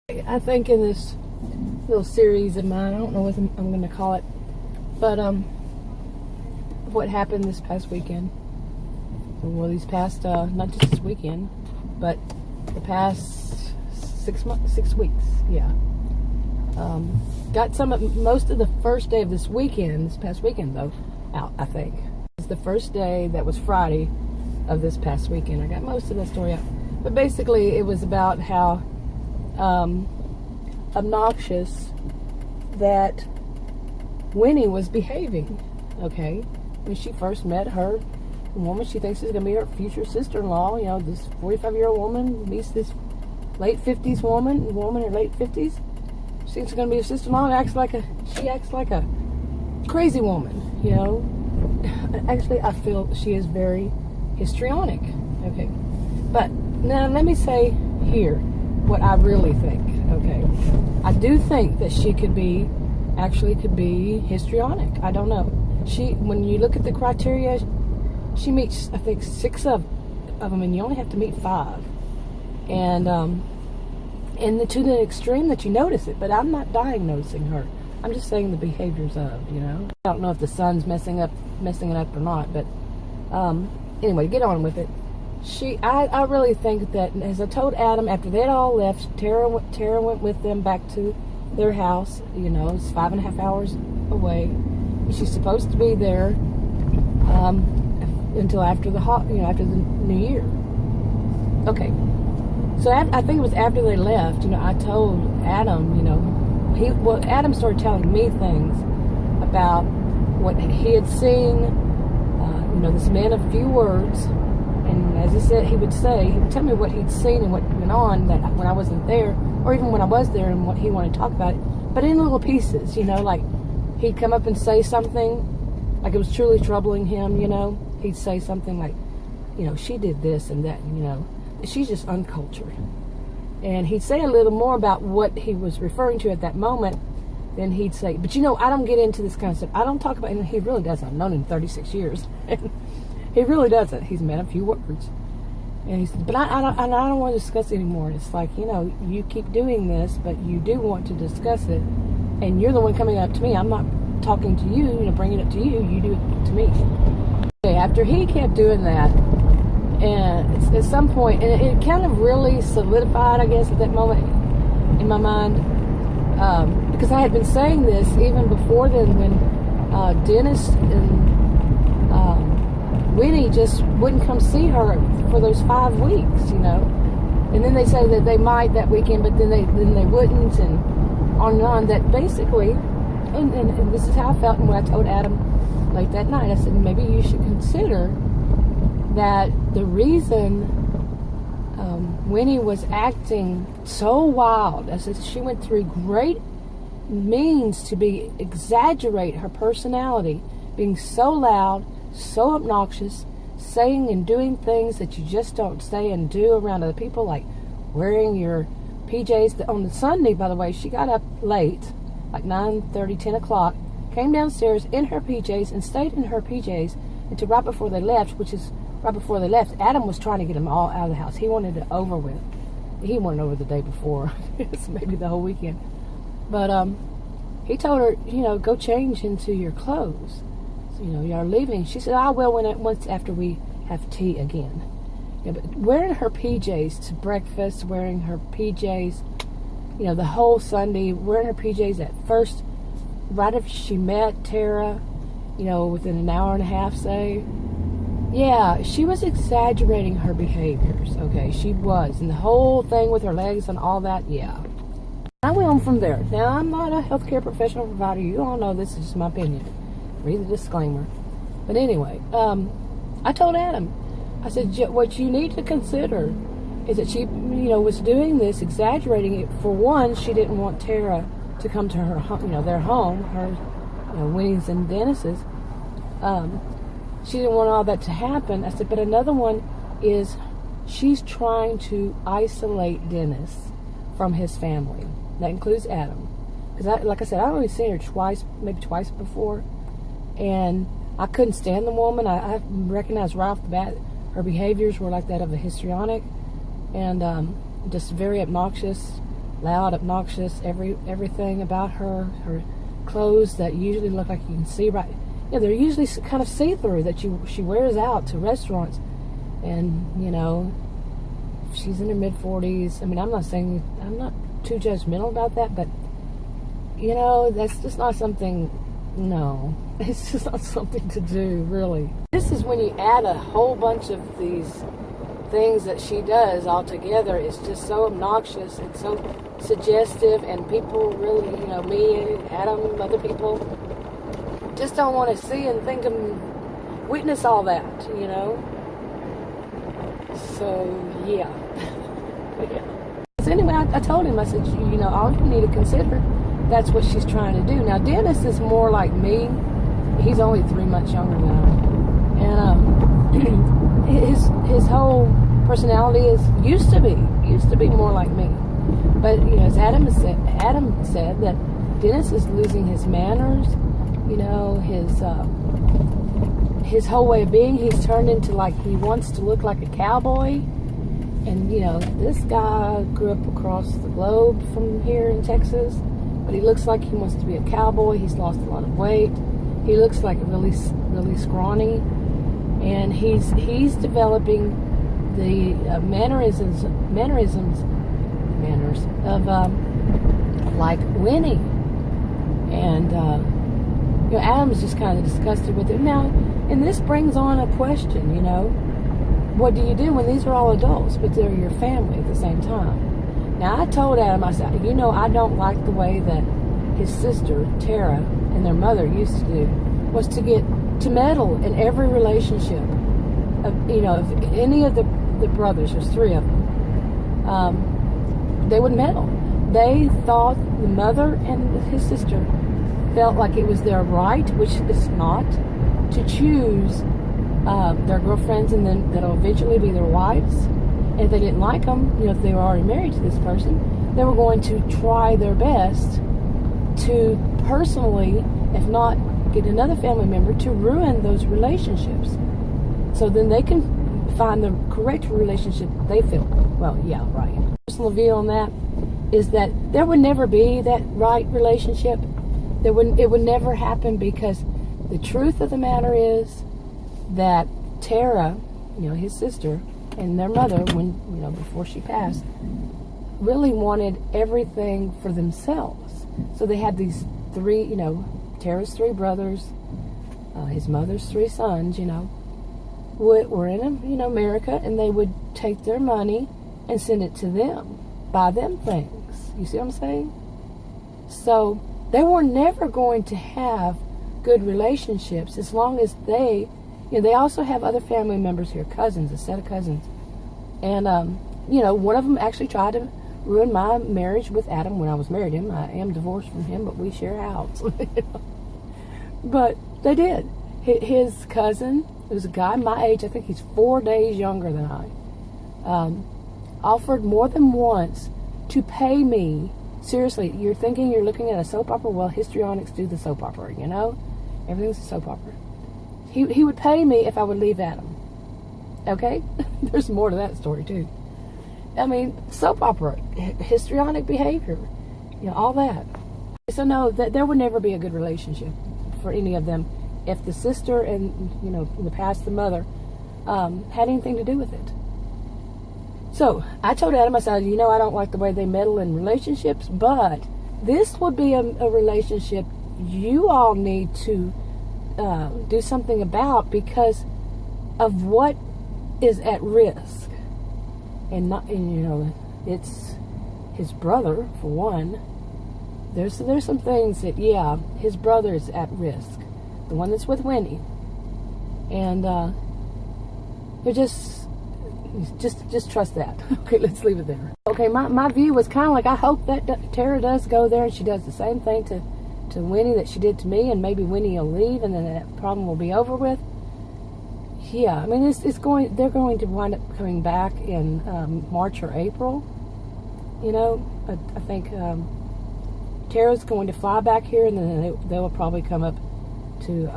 I think in this little series of mine, I don't know what I'm going to call it, but what happened this past weekend. Well, these past, not just this weekend, but the past 6 weeks, yeah. Got most of the first day of this past weekend though, out, I think. It's the first day that was Friday of this past weekend. I got most of that story out. But basically, it was about how obnoxious that Winnie was behaving, okay? When she first met her woman she thinks is going to be her future sister-in-law, you know, this 45-year-old woman meets this late 50s woman in late 50s. She thinks it's going to be her sister-in-law and she acts like a crazy woman, you know? Actually, I feel she is very histrionic, okay? But now let me say here what I really think, okay? I do think that she could be histrionic. I don't know. When you look at the criteria, she meets, I think, 6 of them, and you only have to meet 5. And to the extreme that you notice it, but I'm not diagnosing her. I'm just saying the behaviors of, you know. I don't know if the son's messing it up or not, but anyway, get on with it. I really think that, as I told Adam, after they'd all left, Tara went with them back to their house. You know, it's 5.5 hours away. She's supposed to be there until after the New Year. Okay, so I think it was after they left. You know, I told Adam. You know, Adam started telling me things about what he had seen. You know, this man of few words. And as he said, he would tell me what he'd seen and what went on that when I wasn't there, or even when I was there, and what he wanted to talk about it, but in little pieces, you know, like he'd come up and say something, like it was truly troubling him, you know. He'd say something like, you know, she did this and that, you know, she's just uncultured. And he'd say a little more about what he was referring to at that moment, then he'd say, but you know, I don't get into this kind of stuff. I don't talk about, and he really doesn't. I've known him 36 years. He really doesn't. He's met a few words. And he said, but I don't want to discuss it anymore. And it's like, you know, you keep doing this, but you do want to discuss it. And you're the one coming up to me. I'm not talking to you, you know, bringing it to you. You do it to me. Okay, after he kept doing that, and at some point, and it kind of really solidified, I guess, at that moment in my mind, because I had been saying this even before then when Dennis and Winnie just wouldn't come see her for those 5 weeks, you know. And then they say that they might that weekend, but then they wouldn't, and on. That basically, and this is how I felt. And when I told Adam late that night, I said, maybe you should consider that the reason Winnie was acting so wild, I said, she went through great means to exaggerate her personality, being so loud, so obnoxious, saying and doing things that you just don't say and do around other people, like wearing your PJs. On the Sunday, by the way, she got up late, like 9:30, 10 o'clock, came downstairs in her PJs and stayed in her PJs until right before they left, which is right before they left. Adam was trying to get them all out of the house. He wanted it over with. He wanted it over the day before, maybe the whole weekend. But he told her, you know, go change into your clothes. You know, you're leaving. She said, I will once after we have tea again. Yeah, but wearing her PJs to breakfast, wearing her PJs, you know, the whole Sunday, wearing her PJs at first, right after she met Tara, you know, within an hour and a half, say. Yeah, she was exaggerating her behaviors, okay, she was. And the whole thing with her legs and all that, yeah. I went on from there. Now, I'm not a healthcare professional provider. You all know this is just my opinion. Read the disclaimer. But anyway, I told Adam, I said, what you need to consider is that she, you know, was doing this, exaggerating it. For one, she didn't want Tara to come to her, you know, their home, her, you know, Winnie's and Dennis's. She didn't want all that to happen. I said, but another one is she's trying to isolate Dennis from his family. That includes Adam. Because, like I said, I've only seen her maybe twice before. And I couldn't stand the woman. I recognized right off the bat her behaviors were like that of a histrionic, and just very obnoxious. loud, obnoxious, everything about her clothes that usually look like you can see right. Yeah, they're usually kind of see-through that she wears out to restaurants, and she's in her mid-40s. I mean, I'm not too judgmental about that, but that's just not something. No, it's just not something to do, really. This is when you add a whole bunch of these things that she does all together. It's just so obnoxious and so suggestive, and people really, me, Adam, other people, just don't want to see and think and witness all that, So, yeah. So anyway, I told him, I said, all you need to consider, that's what she's trying to do. Now, Dennis is more like me. He's only 3 months younger than I am. And his whole personality used to be more like me. But, as Adam said that Dennis is losing his manners, his whole way of being. He's turned into, he wants to look like a cowboy. And, this guy grew up across the globe from here in Texas, but he looks like he wants to be a cowboy. He's lost a lot of weight. He looks like really, really scrawny. And he's developing the manners of, like Winnie. And, Adam's just kind of disgusted with it. Now, and this brings on a question, what do you do when these are all adults, but they're your family at the same time? Now, I told Adam, I said, I don't like the way that his sister, Tara, and their mother used to do, was to meddle in every relationship. If any of the brothers, there's 3 of them, they would meddle. They thought the mother and his sister felt like it was their right, which it's not, to choose their girlfriends and then that'll eventually be their wives. And if they didn't like them, if they were already married to this person, they were going to try their best to personally, if not get another family member, to ruin those relationships. So then they can find the correct relationship they feel. Well, yeah, right. Personal view on that is that there would never be that right relationship. It would never happen, because the truth of the matter is that Tara, his sister, and their mother, before she passed, really wanted everything for themselves. So they had these 3, Tara's 3 brothers, his mother's 3 sons, were in America, and they would take their money and send it to them, buy them things. You see what I'm saying? So they were never going to have good relationships as long as they also have other family members here, cousins, a set of cousins. And, one of them actually tried to ruin my marriage with Adam when I was married to him. I am divorced from him, but we share a house. But they did. His cousin, who's a guy my age, I think he's 4 days younger than I, offered more than once to pay me. Seriously, you're thinking you're looking at a soap opera? Well, histrionics do the soap opera, Everything's a soap opera. He would pay me if I would leave Adam. Okay? There's more to that story, too. I mean, soap opera, histrionic behavior, all that. So, no, there would never be a good relationship for any of them if the sister and, in the past, the mother, had anything to do with it. So, I told Adam, I said, I don't like the way they meddle in relationships, but this would be a relationship you all need to do something about because of what is at risk. And it's his brother, for one. There's some things that, his brother is at risk. The one that's with Winnie. And they're just trust that. Okay, let's leave it there. Okay, my view was kind of like, I hope that Tara does go there and she does the same thing to Winnie that she did to me, and maybe Winnie will leave and then that problem will be over with. Yeah, I mean, they're going to wind up coming back in March or April. But I think Tara's going to fly back here, and then they will probably come up to,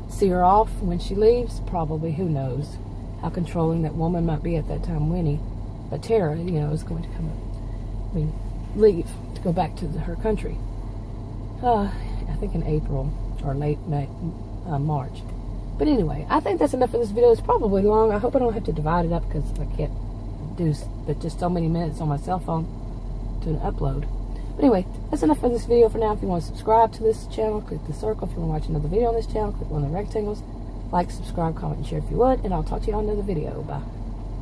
see her off when she leaves. Probably, who knows how controlling that woman might be at that time, Winnie. But Tara, is going to come up. leave to go back to her country. I think in April or late March. But anyway, I think that's enough for this video. It's probably long. I hope I don't have to divide it up because I can't do but just so many minutes on my cell phone to upload. But anyway, that's enough for this video for now. If you want to subscribe to this channel, click the circle. If you want to watch another video on this channel, click one of the rectangles. Like, subscribe, comment, and share if you would. And I'll talk to you on another video. Bye.